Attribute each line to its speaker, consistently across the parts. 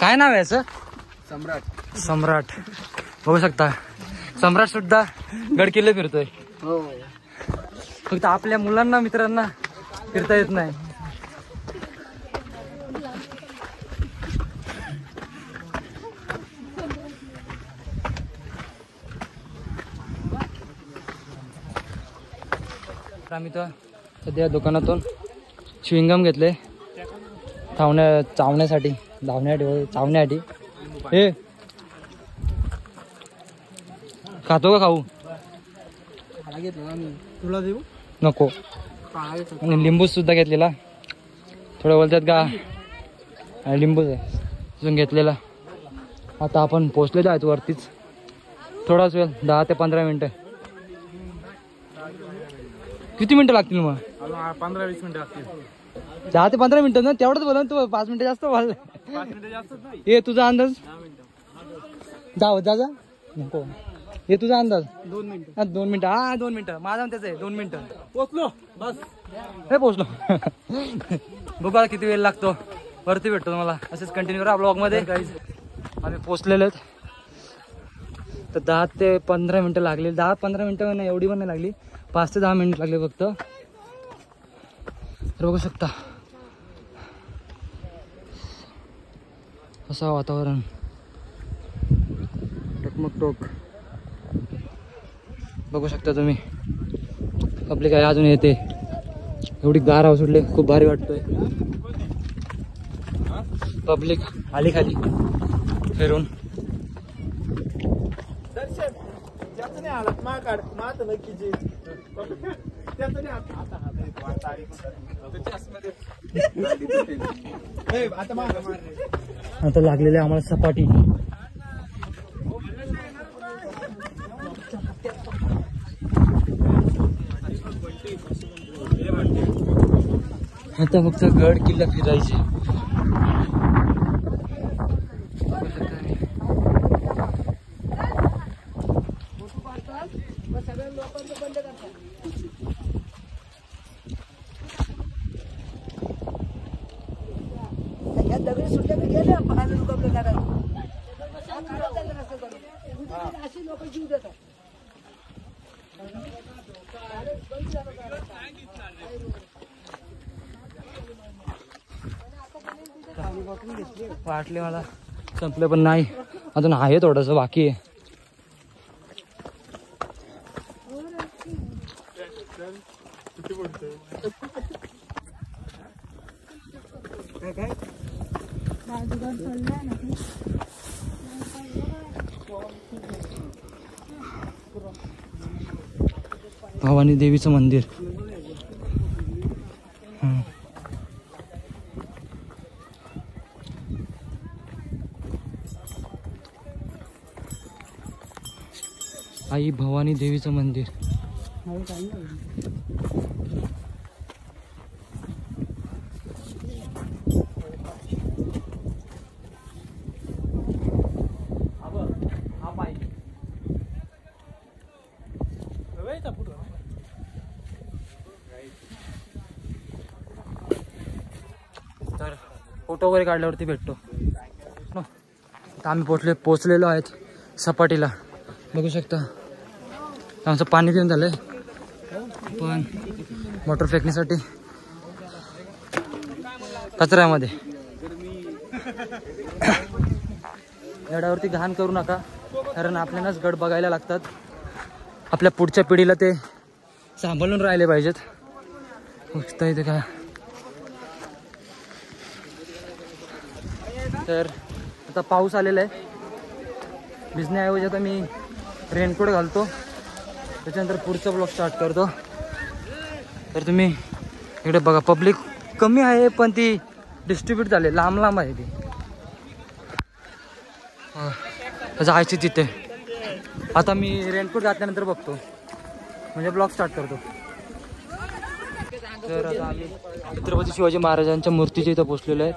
Speaker 1: काय नाव आहे याचं?
Speaker 2: सम्राट.
Speaker 1: सम्राट. बघू शकता सम्राट सुद्धा गड किल्ले फिरतोय.
Speaker 2: हो.
Speaker 1: फक्त आपल्या मुलांना मित्रांना फिरता येत नाही. आम्ही तर सध्या दुकानातून च्युइंगम घेतले चावण्यासाठी हे खातो का खाऊ?
Speaker 2: तुला देऊ
Speaker 1: नको. आणि लिंबू सुद्धा घेतलेला, थोडं बोलतात का लिंबूच आहे अजून घेतलेला. आता आपण पोचलेलो आहेत वरतीच. थोडाच वेळ 10 ते 15 मिनिटं. किती मिनिटं लागतील मग?
Speaker 2: 15-20 मिनिटं लागतील.
Speaker 1: 10 ते 15 मिनिटं ना, तेवढंच बोला ना तू. 5 मिनिटं जास्त बोल.
Speaker 2: 5 मिनिटं जास्त नाही.
Speaker 1: ये तुझा अंदाज. जा नको. हे तुझा अंदाज.
Speaker 2: 2 मिनिटं.
Speaker 1: 2 मिनिटं. हा 2 मिनिटं. माझा त्याच आहे 2 मिनिटं.
Speaker 2: पोचलो बस.
Speaker 1: हे पोचलो. बघा किती वेळ लागतो. वरती भेटतो तुम्हाला. असेच कंटिन्यू करा ब्लॉग मध्ये. आम्ही पोचलेलो आहेत. तर 10 ते 15 मिनिटं लागली. 10-15 मिनिटं नाही, एवढी पण नाही लागली. 5 ते 10 मिनिट लागले फक्त. तर बघू शकता असं वातावरण. टकमक टोक बघू शकता तुम्ही. पब्लिक आहे अजून येते. एवढी गार हवा सुटले, खूप भारी वाटतोय. पब्लिक आली खाली फिरून. आता लागलेले आम्हाला सपाटी. आता फक्त गड किल्ला फिरायचे. वाटले मला संपलं, पण नाही, अजून आहे थोडंसं बाकी आहे. भवानी देवीचं मंदिर. आई भवानी देवीचं मंदिर. तर फोटो वगैरे काढल्यावरती भेटतो. आता आम्ही पोचलेलो आहेत सपाटीला. बघू शकता आमचं पाणी पिऊन झालंय, पण मोटर फेकण्यासाठी कचऱ्यामध्ये. गडावरती घाण करू नका, कारण आपल्यालाच गड बघायला लागतात. आपल्या पुढच्या पिढीला ते सांभाळून राहिले पाहिजेत. बघता इथे काय. तर आता पाऊस आलेला आहे. भिजण्याऐवजी आता मी रेनकोट घालतो, त्याच्यानंतर पुढचा ब्लॉग स्टार्ट करतो. तर तुम्ही इकडे बघा, पब्लिक कमी आहे पण ती डिस्ट्रीब्यूट झाले, लांब लांब आहे ती. जायची तिथे. आता मी रेनकोट घातल्यानंतर बघतो, म्हणजे ब्लॉग स्टार्ट करतो. तर आता आम्ही छत्रपती शिवाजी महाराजांच्या मूर्तीच्या इथं पोचलेलो आहेत.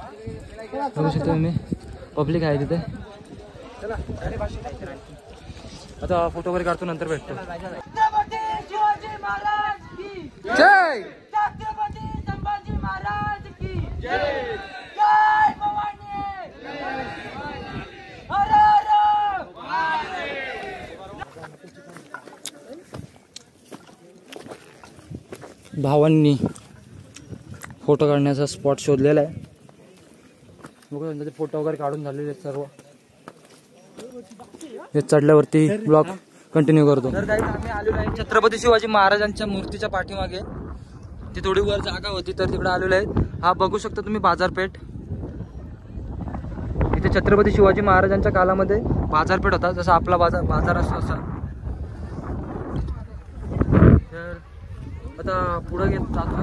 Speaker 1: बघू शकतो मी, पब्लिक आहे तिथे. आता फोटो वगैरे काढतो, नंतर भेटतो.
Speaker 3: छत्रपती शिवाजी महाराज की
Speaker 1: जय.
Speaker 3: छत्रपती संभाजी महाराज की जय. जय भवानी.
Speaker 1: भावांनी फोटो काढण्याचा स्पॉट शोधलेला आहे. बघा त्यांचे फोटो वगैरे काढून झालेले आहेत सर्व. हे चढल्यावरती ब्लॉग कंटिन्यू करतो. तर काही आम्ही आलेलो आहे छत्रपती शिवाजी महाराजांच्या मूर्तीच्या पाठीमागे. ती थोडी वर जागा होती तर तिकडे आलेलो आहे. हा बघू शकता तुम्ही बाजारपेठ. इथे छत्रपती शिवाजी महाराजांच्या काळामध्ये बाजारपेठ होता, जसा आपला बाजार असतो असा. तर आता पुढे घेत जातो.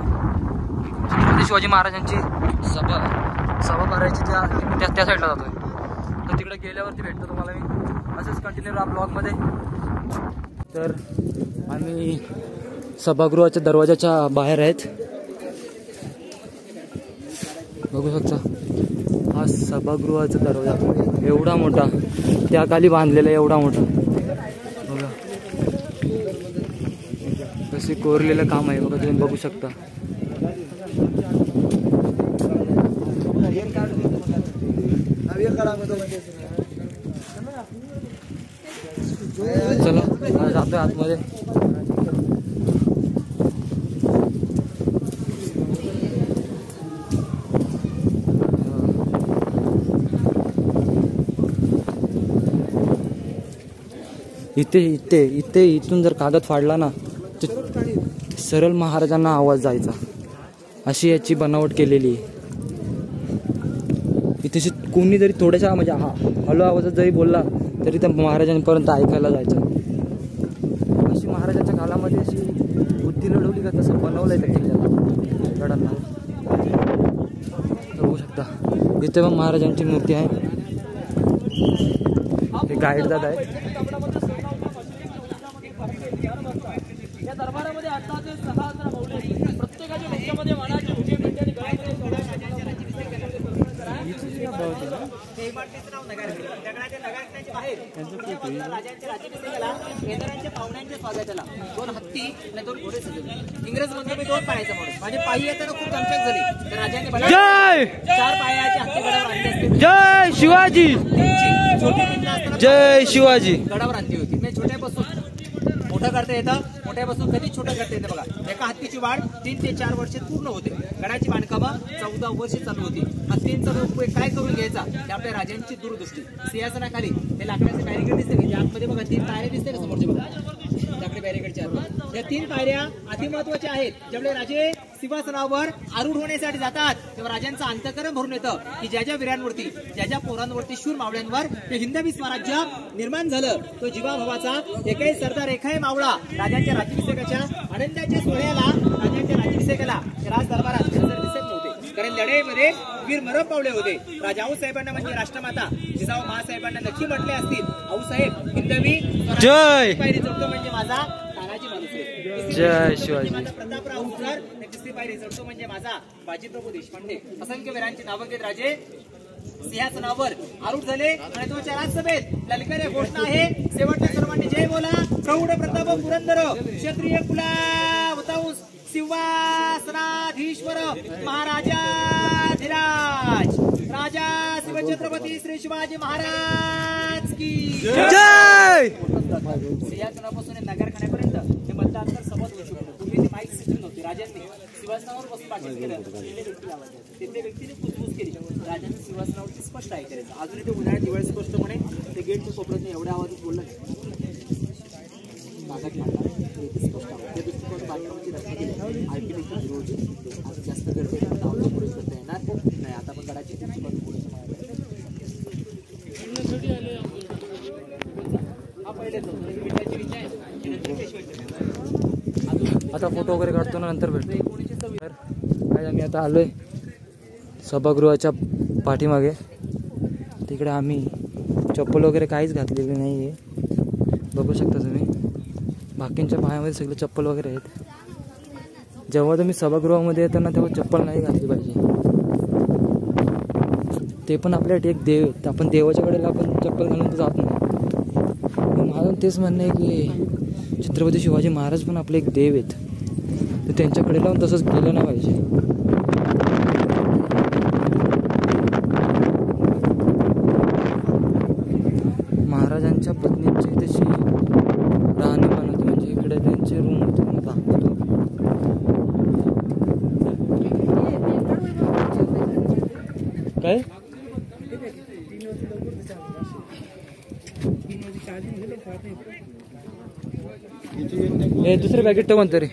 Speaker 1: छत्रपती शिवाजी महाराजांची सभा भरायची त्या साईडला जातोय. तर तिकडे गेल्यावरती भेटतो तुम्हाला मी असंच कंटिन्यू राहा ब्लॉगमध्ये. तर आम्ही सभागृहाच्या दरवाजाच्या बाहेर आहेत. बघू शकता हा सभागृहाचा दरवाजा एवढा मोठा, त्या खाली बांधलेला एवढा मोठा. बघा कसे कोरलेलं काम आहे बघा, तुम्ही बघू शकता. चला जातोय आतमध्ये. इथून जर कागद फाडला ना तर सरळ महाराजांना आवाज जायचा, अशी याची बनावट केलेली आहे. इथे कोणी जरी थोड्याशा म्हणजे हळू आवाजात जरी बोलला तरी त्या महाराजांपर्यंत ऐकायला जायचं. अशी महाराजांच्या काळामध्ये अशी बुद्धी लढवली का तसं बनवलंय त्या किल्ल्याला गडांना. बघू शकता इथे पण महाराजांची मूर्ती आहे. हे गाईड दादा आहे.
Speaker 3: या दरबारामध्ये अंदाजे 6,000 मौल्य, प्रत्येकाच्या डोक्यामध्ये वाणाची उभी पेटी आणि गळ्यामध्ये पाहुण्यांच्या स्वागताला 2 हत्ती आणि 2 घोडे सजवले. इंग्रज म्हणतो मी 2 पायाचा माणूस, माझे पायी येताना खूप दमछाक झाली तर राजाने 4 पायाचे हत्ती गडावर आणले असते.
Speaker 1: जय शिवाजी,
Speaker 3: छोटी पिल्ला असताना
Speaker 1: जय शिवाजी
Speaker 3: गडावर आणली होती. मी छोट्यापासून मोठं करता येतं, मोठ्यापासून कधी छोटं करता येतं. बघा एका हत्तीची वाढ 3 ते 4 वर्षे पूर्ण होते. गडाची बांधकामं 14 वर्षे चालू होती. हत्तींचा उपयोग काय करून घ्यायचा ते आपल्या राजांची दूरदृष्टी. सिंहासनाखाली हे लाकडाचे बॅरिकेड दिसते की आतमध्ये बघा 3 पायऱ्या दिसते का समोरचे बघा लाकडी बॅरिकेडच्या आत. या 3 पायऱ्या अतिमहत्वाच्या आहेत. ज्यावेळी राजे सिंहासनावर आरूढ होण्यासाठी जातात तेव्हा राजांचं अंतःकरण भरून येतं की ज्या ज्या वीरांवरती, ज्या ज्या पोरांवरती, शूर मावळ्यांवर ते हिंदवी स्वराज्य निर्माण झालं तो जीवाभावाचा एकही सरदार, एकही मावळा राजांच्या राज्याभिषेकाच्या आनंदाच्या सोहळ्याला, राजांच्या राज्याभिषेकाला राज दरबारात हजर दिसत नव्हते. कारण लढाईमध्ये वीर मरण पावले होते. राजा आऊसाहेबांना म्हणजे राष्ट्रमाता जिजाऊ महासाहेबांना नक्की म्हटले असतील, आऊसाहेब हिंदवी
Speaker 1: जय
Speaker 3: पायरी चढतो म्हणजे माझा तानाजी मालुसरे,
Speaker 1: जय शिवाजी,
Speaker 3: प्रतापराव हुजर, तिसरी पायरी चढतो म्हणजे माझा बाजीप्रभू देशपांडे. असंख्य वीरांची नावं घेत राजे सिंहासनावर आरूढ झाले आणि तो राजसभेत ललकार्य घोषणा आहे. शेवटच्या सर्वांनी जय बोला. प्रौढ प्रताप पुरंदर क्षत्रिय कुलावतांस सिंहासनाधीश्वर महाराजाधिराज राजा शिवछत्रपती श्री शिवाजी महाराज की
Speaker 1: जय.
Speaker 3: सिंहासनापासून नगरखान्यापर्यंत हे मतदार सबत होऊ शकतो. पूर्वी ते माईक सिस्टम नव्हती. राजांनी सिंहासनावर बसून भाषण केलं, तिथल्या व्यक्तीने कुसबुस केली. राजांनी सिंहासनावरती स्पष्ट ऐकायचं. अजूनही ते उन्हाळ्यात दिवाळी स्पष्टपणे ते गेटच्या कोपऱ्यात एवढ्या आवाजात बोललं कागद मांडला स्पष्ट त्या दृष्टिकोन बांधकामाची रचना केली. आर्किटेक्चर विरोधी आज जास्त गर्दी पुढे करता येणार नाही. आता पण गडाची
Speaker 1: आता फोटो वगैरे काढतो ना, नंतर भेटतो. तर आम्ही आता आलोय सभागृहाच्या पाठीमागे. तिकडे आम्ही चप्पल वगैरे काहीच घातलेली नाही आहे. बघू शकता तुम्ही बाकींच्या पायामध्ये सगळे चप्पल वगैरे आहेत. जेव्हा तुम्ही सभागृहामध्ये येताना तेव्हा चप्पल नाही घातली पाहिजे. ते पण आपल्यासाठी एक देव आहेत. आपण देवाच्या कडेला आपण चप्पल घालून तर जात नाही. माझं तेच म्हणणं आहे की छत्रपती शिवाजी महाराज पण आपले एक देव आहेत, तर त्यांच्याकडे लावून तसंच केलं नाही पाहिजे. महाराजांच्या पत्नीची तशी राहणीमान होती, म्हणजे इकडे त्यांचे रूम होते. दाखवतो काय हे दुसरे पॅकेट ठेवून तरी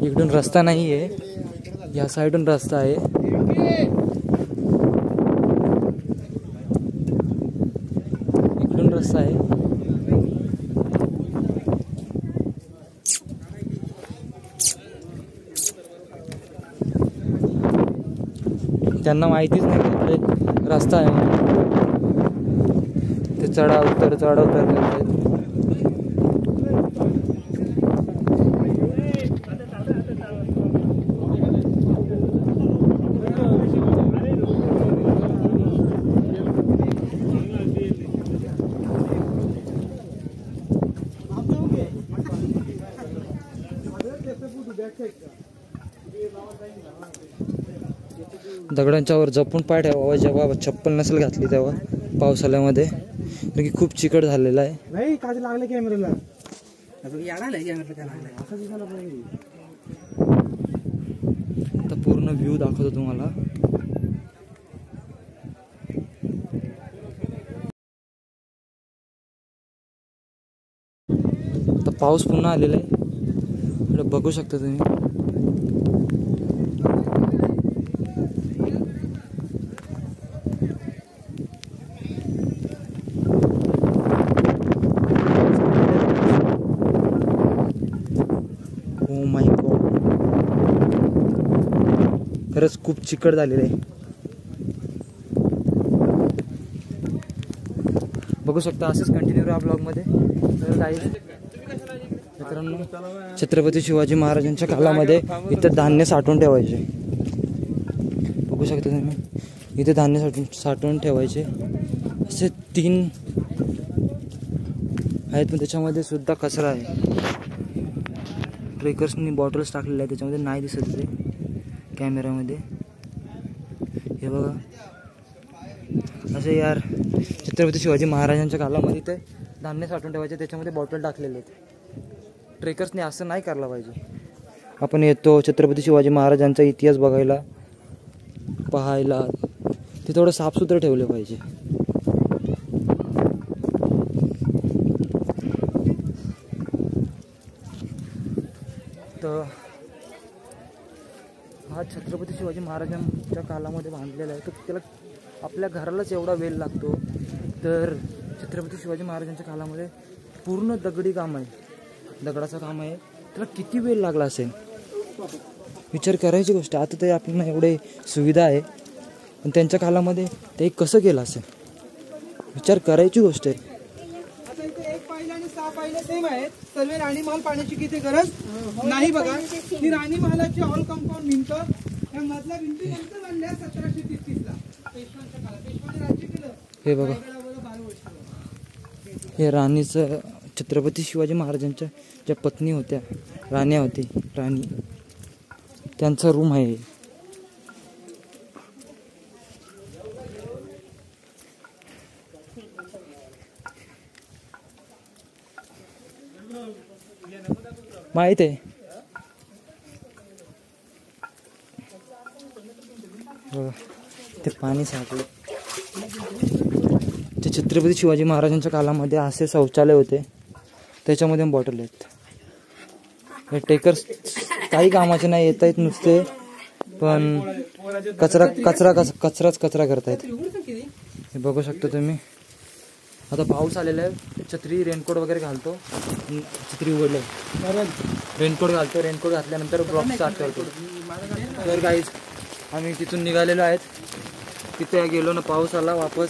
Speaker 1: इकडून रस्ता नाहीये, या साईडून रस्ता आहे. इकडून रस्ता आहे. त्यांना माहितीच नाही इकडे रस्ता आहे. ते चढा उतर करतात. दगडांच्या वर जपून पाय ठेवावा जेव्हा चप्पल नसेल घातली तेव्हा पावसाळ्यामध्ये, कारण की खूप चिकट झालेला आहे.
Speaker 2: नाही काय लागलं कॅमेराला.
Speaker 1: आता पूर्ण व्ह्यू दाखवतो तुम्हाला. आता पाऊस पुन्हा आलेला आहे, बघू शकता तुम्ही. ओ माय गॉड, खरंच खूप चिकट झालेलं आहे. बघू शकता असंच कंटिन्यू राहा ब्लॉगमध्ये. तर काही मित्रांनो, छत्रपती शिवाजी महाराजांच्या काळामध्ये इथं धान्य साठवून ठेवायचे. बघू शकता तुम्ही, इथे धान्य साठवून ठेवायचे. असे 3 आहेत, पण त्याच्यामध्ये सुद्धा कचरा आहे. ट्रेकर्सनी बॉटल्स टाकलेल्या आहेत, त्याच्यामध्ये नाही दिसत ते कॅमेरामध्ये. हे बघा, असे यार छत्रपती शिवाजी महाराजांच्या काळामध्ये ते धान्य साठवून ठेवायचे, त्याच्यामध्ये बॉटल टाकलेले आहेत. ट्रेकर्सने असं नाही करायला पाहिजे. आपण येतो छत्रपती शिवाजी महाराजांचा इतिहास बघायला, पाहायला, ते थोडं साफसुथरं ठेवलं पाहिजे. तर हा छत्रपती शिवाजी महाराजांच्या काळामध्ये बांधलेला आहे. तर त्याला आपल्या घरालाच एवढा वेळ लागतो, तर छत्रपती शिवाजी महाराजांच्या काळामध्ये पूर्ण दगडी काम आहे, दगडाचं काम आहे. त्याला किती वेळ लागला असेल विचार करायची गोष्ट. आता ते आपल्याला एवढे सुविधा आहे, पण त्यांच्या काळामध्ये ते कसं केलं असेल विचार करायची गोष्ट आहे.
Speaker 4: आता इथे 1 पाहिलं आणि 6 पाहिलं सेम आहेत. सर्व राणी महाल पाण्याची किती गरज नाही बघा. ही राणी महालाची हॉल कंपाऊंड भिंत या मधल्या भिंती नंतर बांधल्या 1733 ला पेशवांच्या काळात. पेशवाने राज्य केलं.
Speaker 1: हे बघा, हे राणीचं, छत्रपती शिवाजी महाराजांच्या ज्या पत्नी होत्या, राण्या होती, राणी, त्यांचा रूम आहे. माहित आहे. ते पाणी साठलं. ते छत्रपती शिवाजी महाराजांच्या काळामध्ये असे शौचालय होते, त्याच्यामध्ये बॉटल आहेत. हे टेकर्स काही कामाचे नाही, येत आहेत नुसते, पण कचरा करतायत. हे बघू शकता तुम्ही. आता पाऊस आलेला आहे, छत्री रेनकोट वगैरे घालतो. छत्री उघडले, रेनकोट घालतो. रेनकोट घातल्यानंतर ब्लॉग स्टार्ट करतो. तर गाईज आम्ही तिथून निघालेलो आहेत. तिथे गेलो ना, पाऊस आला वापस,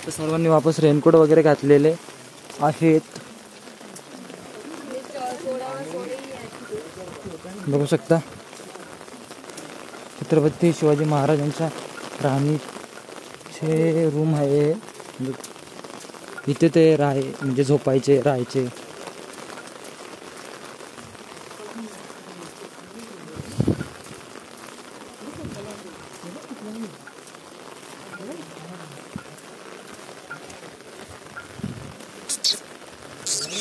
Speaker 1: तर सर्वांनी वापस रेनकोट वगैरे घातलेले आहेत. बघू शकता छत्रपती शिवाजी महाराजांच्या राणीचे रूम आहे. इथे ते म्हणजे झोपायचे, राहायचे.
Speaker 4: हे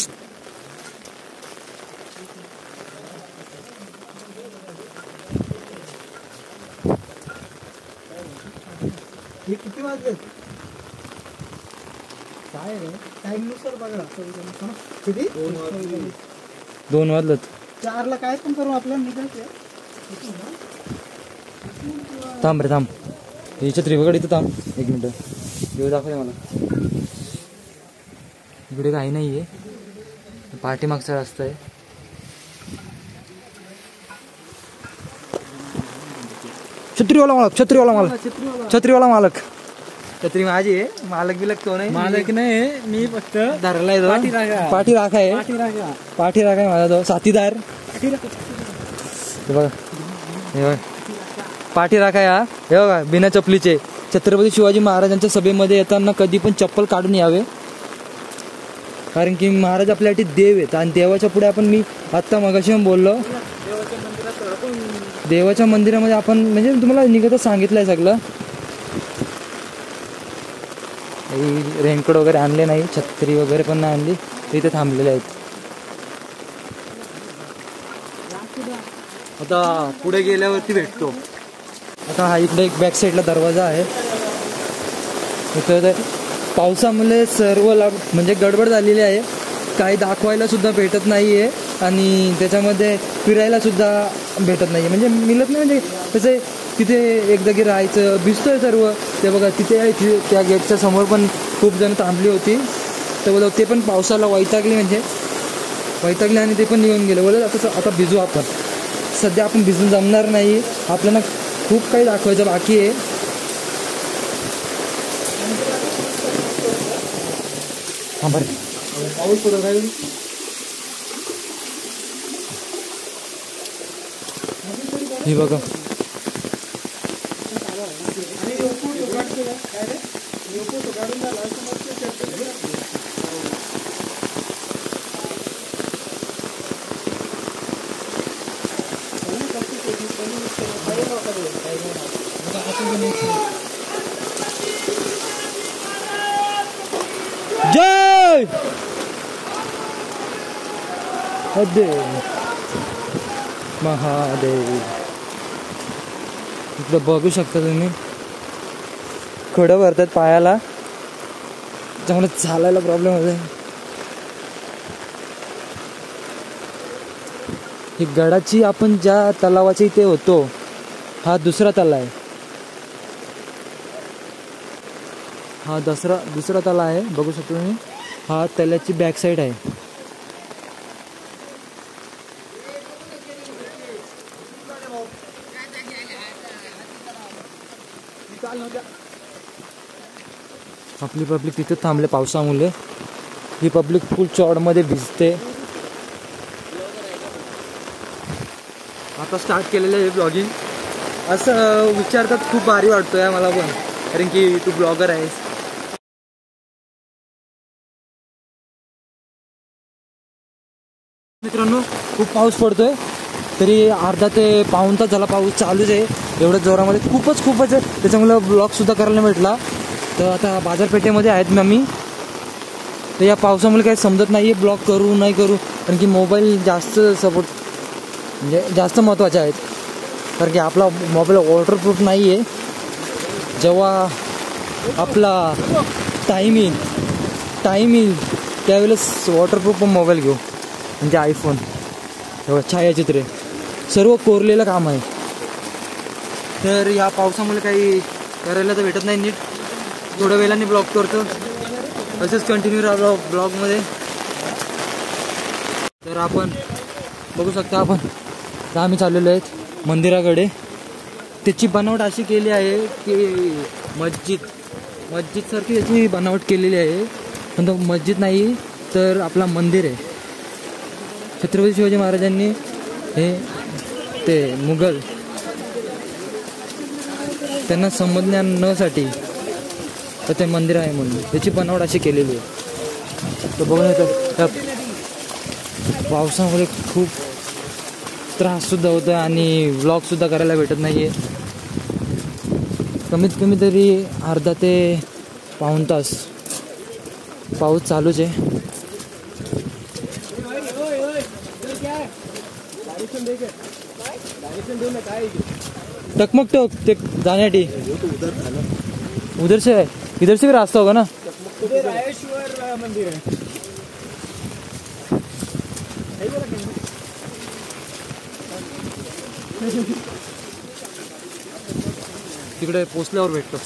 Speaker 4: किती वाजले काय रे टाइमनुसार बघा किती
Speaker 1: 2 वाजलेत.
Speaker 4: 4ला काय पण करू आपल्याला निघायचं.
Speaker 1: थांब रे थांब. ही छत्री वगैरे इथं थांब 1 मिनिट. व्ह्यू दाखव मला. इकडे काही नाही आहे. पाठीमागचा रस्ता आहे. छत्रीवाला मालक. छत्री माझी आहे. मालक बिलक कोण आहे?
Speaker 2: मालक नाही मी फक्त
Speaker 1: धरला आहे तो. पाठी राखा आहे माझा तो साथीदार. हे बघा पाठी राखा या. हे बघा बिना चपलीचे. छत्रपती शिवाजी महाराजांच्या सभेमध्ये येताना कधी पण चप्पल काढून यावे, कारण की महाराज आपल्यासाठी देव आहेत. आणि देवाच्या पुढे आपण, मी आत्ता मगाशी बोललो, देवाच्या मंदिरामध्ये आपण, म्हणजे तुम्हाला निघतच सांगितलंय सगळं. रेनकोट वगैरे आणले नाही, छत्री वगैरे पण नाही आणली, इथे थांबलेले आहेत. आता पुढे गेल्यावरती भेटतो. आता हा इकडे एक बॅक साईडला दरवाजा आहे. इथं पावसामुळे सर्व म्हणजे गडबड झालेली आहे. काही दाखवायला सुद्धा भेटत नाहीये आणि त्याच्यामध्ये फिरायला सुद्धा भेटत नाहीये, म्हणजे मिळत नाही. म्हणजे तसे तिथे एक जागी राहायचं भिजतोय सर्व. ते बघा तिथे त्या गेटच्या समोर पण खूप जण थांबली होती. तर बोला ते पण पावसाला वैतागली, म्हणजे वैतागले आणि ते पण निघून गेले. बोला आता भिजू आपण. सध्या आपण भिजून जमणार नाही, आपल्याला खूप काही दाखवायचं बाकी आहे. हां बरं पाऊस पडत राहील. हे बघा जय महादेव. इकडं बघू शकता तुम्ही, खडं भरतात पायाला, त्यामुळे चालायला प्रॉब्लेम होतोय. ही गडाची, आपण ज्या तलावाच्या इथे होतो, हा दुसरा तलाव आहे. हा दुसरा तलाव आहे, बघू शकतो तुम्ही. हा तलावाची बॅक साईड आहे. आपली पब्लिक तिथे थांबले पावसामुळे. ही पब्लिक फुल चॉडमध्ये भिजते. आता स्टार्ट केलेलं आहे ब्लॉगिंग. असं विचारतात, खूप भारी वाटतोय मला पण, कारण की तू ब्लॉगर आहेस. मित्रांनो खूप पाऊस पडतोय, तरी अर्धा ते पाऊण तास झाला पाऊस चालूच आहे. एवढ्या जोरामध्ये खूपच आहे, त्याच्यामुळे ब्लॉग सुद्धा करायला भेटला. तर आता बाजारपेठेमध्ये आहेत ना मी. तर या पावसामुळे काही समजत नाही आहे ब्लॉग करू नाही करू, कारण की मोबाईल जास्त सपोर्ट, म्हणजे जास्त महत्त्वाचे आहेत. कारण की आपला मोबाईल वॉटरप्रूफ नाही आहे. जेव्हा आपला टाईम येईल त्यावेळेस वॉटरप्रूफ मोबाईल घेऊ, म्हणजे आयफोन. तेव्हा छायाचित्रे सर्व कोरलेलं काम आहे. तर या पावसामुळे काही करायला तर भेटत नाही नीट. थोड्या वेळाने ब्लॉग करतो, तसेच कंटिन्यू राहिलो ब्लॉगमध्ये. तर आपण बघू शकता, आपण आम्ही चाललेलो आहेत मंदिराकडे. त्याची बनावट अशी केली आहे की मस्जिद सारखी त्याची बनावट केलेली आहे, पण तो मस्जिद नाही तर आपला मंदिर आहे. छत्रपती शिवाजी महाराजांनी ते मुघल त्यांना समजण्यासाठी तर ते मंदिर आहे म्हणून त्याची बनावट अशी केलेली आहे. तर बघून त्या पावसामुळे खूप त्राससुद्धा होतो आणि व्लॉगसुद्धा करायला भेटत नाही आहे. कमीत कमी तरी अर्धा ते पाऊण तास पाऊस चालूच आहे. टकमक टोक ते जाण्यासाठी उधर से इधर से भी रास्ता होगा ना.
Speaker 2: रायेश्वर मंदिर आहे.
Speaker 1: तिकडे पोचल्यावर भेटतो.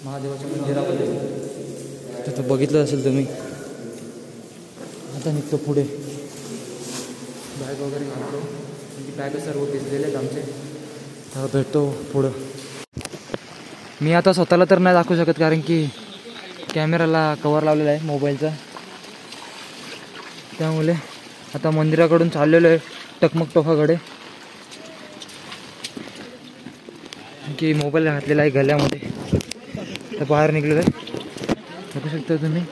Speaker 1: महादेवाच्या मंदिरामध्ये तिथं बघितलं असेल तुम्ही. आता निघतो पुढे, बॅग वगैरे घालतो. बॅग सर्व भिजलेले आहेत आमचे. तर भेटतो पुढं. मी आता स्वतःला तर नाही दाखवू शकत कारण की कॅमेराला कवर लावलेला आहे मोबाईलचा. त्यामुळे आता मंदिराकडून चाललेलो आहे टकमक टोकाकडे. की मोबाईल घातलेला आहे गल्यामध्ये. तर बाहेर निघलेलो आहे, बघू शकता तुम्ही.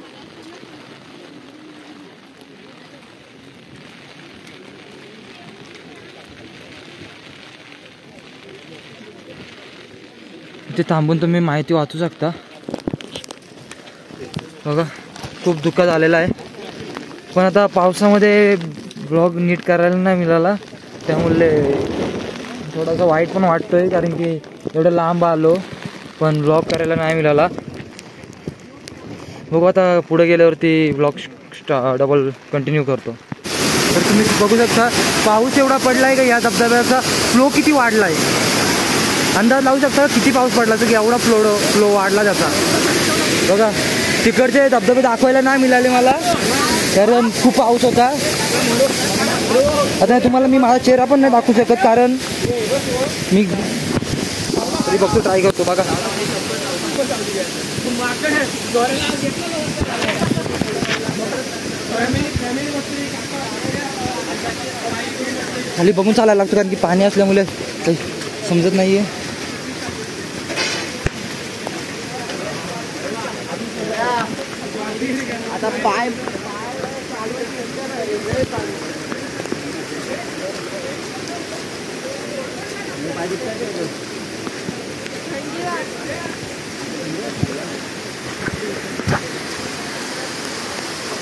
Speaker 1: इथे थांबून तुम्ही माहिती वाचू शकता. बघा खूप दुःखात आलेला आहे. पण आता पावसामध्ये ब्लॉग नीट करायला नाही मिळाला, त्यामुळे थोडासा वाईट पण वाटतोय कारण की एवढं लांब आलो पण ब्लॉग करायला नाही मिळाला. बघू आता पुढे गेल्यावरती ब्लॉग डबल कंटिन्यू करतो. तर तुम्ही बघू शकता पाऊस एवढा पडला आहे का या धबधब्याचा फ्लो किती वाढला आहे. अंदाज लावू शकता किती पाऊस पडला तर की एवढा फ्लो वाढला त्याचा. बघा तिकडचे धबधबे दाखवायला नाही मिळाले मला कारण खूप पाऊस होता. आता तुम्हाला मी माझा चेहरा पण नाही दाखवू शकत कारण मी तरी बघतो, ट्राय करतो. बघा खाली बघून चालायला लागतं कारण की पाणी असल्यामुळे काही समजत नाहीये.
Speaker 4: आता पाय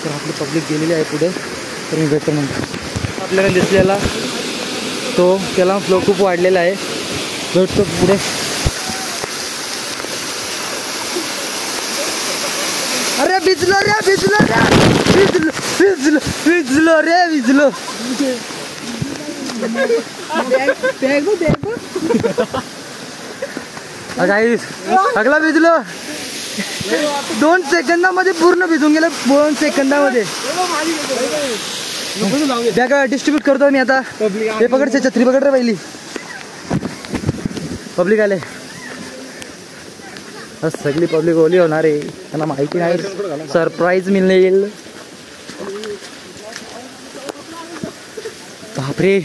Speaker 1: तर आपली पब्लिक गेलेली आहे पुढे. तर मी भेटतो म्हणतो. आपल्याला दिसलेला तो त्याला फ्लो खूप वाढलेला आहे. भेटतो पुढे. अरे भिजलो रे भिजलो रे भिजलो भिजलो भिजलो रे भिजलो. गाईस सगळा भिजलो. 2 सेकंदामध्ये पूर्ण भिजून गेलं. 2 सेकंदामध्ये बॅग डिस्ट्रीब्यूट करतो मी आता. हे पकड छत्री पकड रे पहिली. पब्लिक आले. सगळी पब्लिक ओली होणार आहे, त्यांना माहिती नाही. सरप्राईज मिळेल. बापरे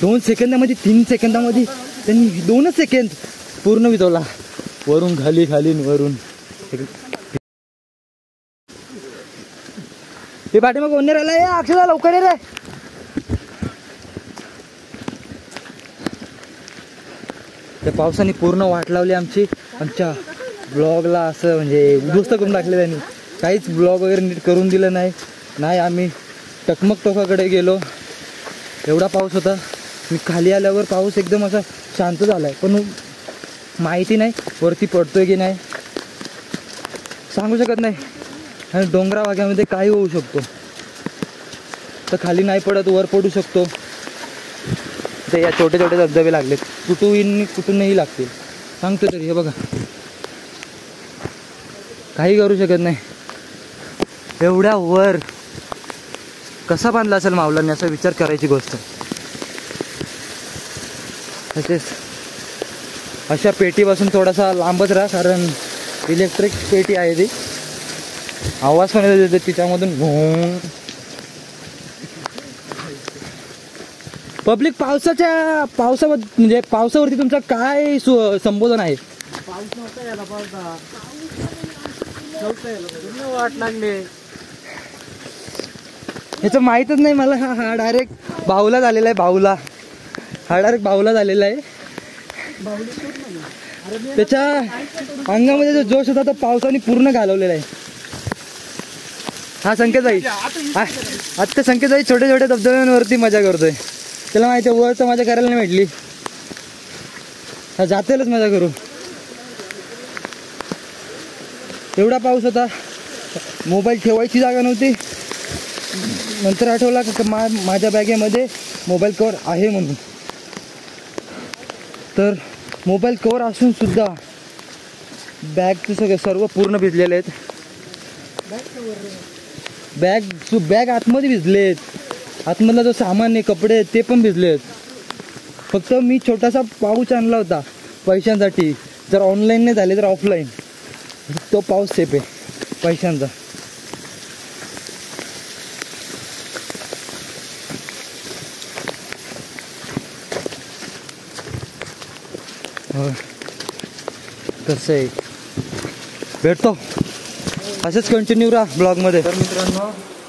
Speaker 1: 2 सेकंदामध्ये 3 सेकंदामध्ये त्यांनी 2च सेकंद पूर्ण विजवला, वरून खाली खाली वरून. हे पाठीमाग कोण राहिला? ये अक्षदा लवकर ये रे. त्या पावसाने पूर्ण वाट लावली आमची. आमच्या ब्लॉगला असं म्हणजे उद्ध्वस्त करून टाकले त्यांनी. काहीच ब्लॉग वगैरे नीट करून दिलं नाही. आम्ही टकमक टोकाकडे गेलो. एवढा पाऊस होता. मी खाली आल्यावर पाऊस एकदम असा शांत झालाय, पण माहिती नाही वरती पडतोय की नाही, सांगू शकत नाही. आणि डोंगरा भागामध्ये काही होऊ शकतो. तर खाली नाही पडत, वर पडू शकतो. ते या छोटे छोटे धबधबे लागलेत, कुठूनही लागतील, सांगतो तरी. हे बघा, काही करू शकत नाही. एवढ्या वर कसा बांधला असेल मावलांनी, असा विचार करायची गोष्ट. तसेच अशा पेटीपासून थोडासा लांबच राहा, कारण इलेक्ट्रिक पेटी आहे ती. आवाज पण येतो तिच्यामधून. पब्लिक पावसामध्ये म्हणजे पावसावरती तुमचं काय संबोधन आहे?
Speaker 2: पाऊस नव्हता याला, वाट लागले.
Speaker 1: ह्याचं माहीतच नाही मला. हा डायरेक्ट बाहुला झालेला आहे. हा डायरेक्ट बाहुला झालेला आहे. त्याच्या अंगामध्ये जो जोश होता तो पावसाने पूर्ण घालवलेला आहे. हा संकेतबाई, आत्ता संकेतबाई छोटे छोटे धबधब्यांवरती मजा करतोय. त्याला माहिती आहे वरचं मजा करायला नाही भेटली. हा जातेलच मजा करू. एवढा पाऊस होता, मोबाईल ठेवायची जागा नव्हती. नंतर आठवला की माझ्या बॅगेमध्ये मोबाईल कवर आहे म्हणून. तर मोबाईल कवर असून सुद्धा बॅगचे सर्व पूर्ण भिजलेले आहेत. बॅग आतमध्ये भिजलेत. आतमधला जो सामान आहे, कपडे आहेत, ते पण भिजलेत. फक्त मी छोटासा पाऊच आणला होता पैशांसाठी. जर ऑनलाईन नाही झाले तर ऑफलाईन, तो पाऊस सेफ आहे पैशांचा. कसं आहे, भेटतो असंच कंटिन्यू राहा ब्लॉगमध्ये. तर मित्रांनो,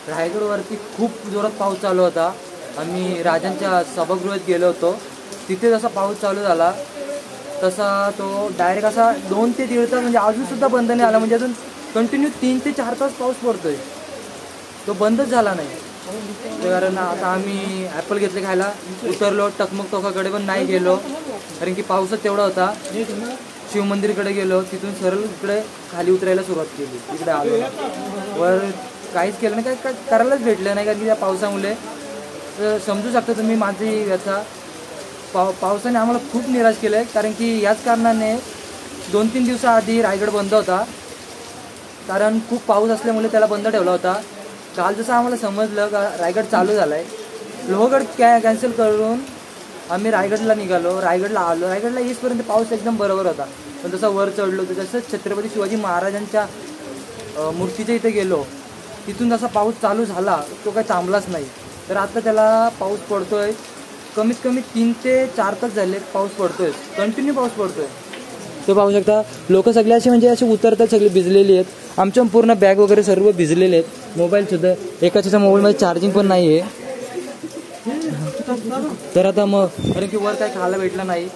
Speaker 1: रायगडवरती खूप जोरात पाऊस चालू होता. आम्ही राजांच्या सभागृहात गेलो होतो. तिथे जसा पाऊस चालू झाला तसा तो डायरेक्ट असा 2 ते 1.5 तास, म्हणजे अजूनसुद्धा बंद नाही आला. म्हणजे अजून कंटिन्यू 3 ते 4 तास पाऊस पडतोय. तो बंदच झाला नाही. कारण आता आम्ही ॲपल घेतले खायला, उतरलो. टकमक टोकाकडे पण नाही गेलो, कारण की पाऊसच तेवढा होता. शिव मंदिरकडे गेलो, तिथून सरळ इकडे खाली उतरायला सुरुवात केली. इकडे आलो, वर काहीच केलं नाही, काय करायलाच भेटलं नाही, कारण की त्या पावसामुळे. तर समजू शकता तुम्ही माझी याचा. पावसाने आम्हाला खूप निराश केलं आहे, कारण की याच कारणाने 2-3 दिवसाआधी रायगड बंद होता. कारण खूप पाऊस असल्यामुळे त्याला बंद ठेवला होता. काल जसं आम्हाला समजलं का रायगड चालू झाला आहे, लोहगड कॅन्सल करून आम्ही रायगडला निघालो. रायगडला आलो. रायगडला येईपर्यंत पाऊस एकदम बरोबर होता. पण जसं वर चढलो तर जसं छत्रपती शिवाजी महाराजांच्या मूर्तीच्या इथे गेलो, तिथून जसा पाऊस चालू झाला तो काही थांबलाच नाही. तर आता त्याला पाऊस पडतोय. कमीत कमी 3 ते 4 तास झाले पाऊस पडतोय, कंटिन्यू पाऊस पडतोय. तो पाहू शकता. लोक सगळे असे म्हणजे असे उतरतात, सगळे भिजलेली आहेत. आमच्या पूर्ण बॅग वगैरे सर्व भिजलेले आहेत. मोबाईलसुद्धा एकाच्या मोबाईलमध्ये चार्जिंग पण नाही आहे. तर आता मग, कारण की वर काही खायला भेटलं नाही,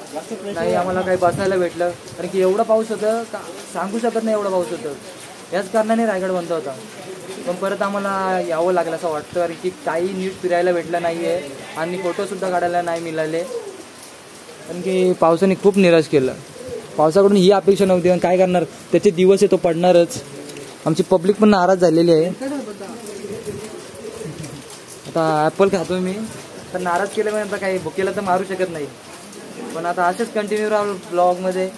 Speaker 1: आम्हाला काही बसायला भेटलं, कारण की एवढा पाऊस होतं का सांगू शकत नाही. एवढा पाऊस होतं, याच कारणाने रायगड बंद होता. पण परत आम्हाला यावं लागलं असं वाटतं, कारण की काही नीट फिरायला भेटलं नाही आहे आणि फोटोसुद्धा काढायला नाही मिळाले, कारण की पावसाने खूप निराश केलं. पावसाकडून ही अपेक्षा नव्हती, पण काय करणार, त्याचे दिवस आहे, तो पडणारच. आमची पब्लिक पण नाराज झालेली आहे. आता ॲपल खातो मी, तर नाराज केल्यानंतर काही भुकेला तर मारू शकत नाही. पण आता असेच कंटिन्यू राहू ब्लॉगमध्ये.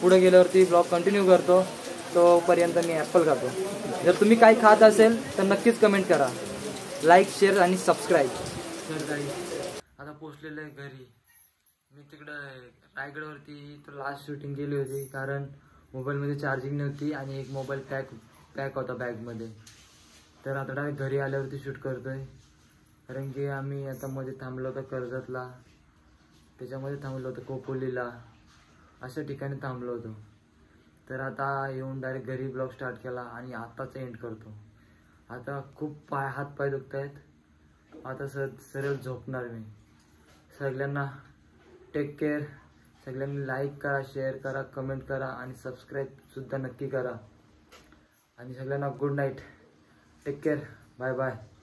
Speaker 1: पुढे गेल्यावरती ब्लॉग कंटिन्यू करतो, तोपर्यंत मी ॲपल खातो. जर तुम्ही काही खात असेल तर नक्कीच कमेंट करा, लाईक, शेअर आणि सबस्क्राईब. आता पोचलेलं आहे घरी. मी तिकडं रायगडवरती तर लास्ट शूटिंग केली होती, कारण मोबाईलमध्ये चार्जिंग नव्हती आणि एक मोबाईल पॅक होता बॅगमध्ये. तर आता डायरेक्ट घरी आल्यावरती शूट करतोय, कारण की आम्ही आता मध्ये थांबलो होतो कर्जतला. त्याच्यामध्ये थांबलो होतो. कोपोलीला अशा ठिकाणी थांबलो होतो. तर आता येऊन डायरेक्ट घरी ब्लॉग स्टार्ट केला आणि आताच एंड करतो. आता खूप हातपाय दुखत आहेत. आता सरळ झोपणार मी. सगळ्यांना टेक केअर. सगळ्यांनी लाईक करा, शेअर करा, कमेंट करा आणि सबस्क्राईब सुद्धा नक्की करा. आणि सगळ्यांना good night. Take care. Bye bye.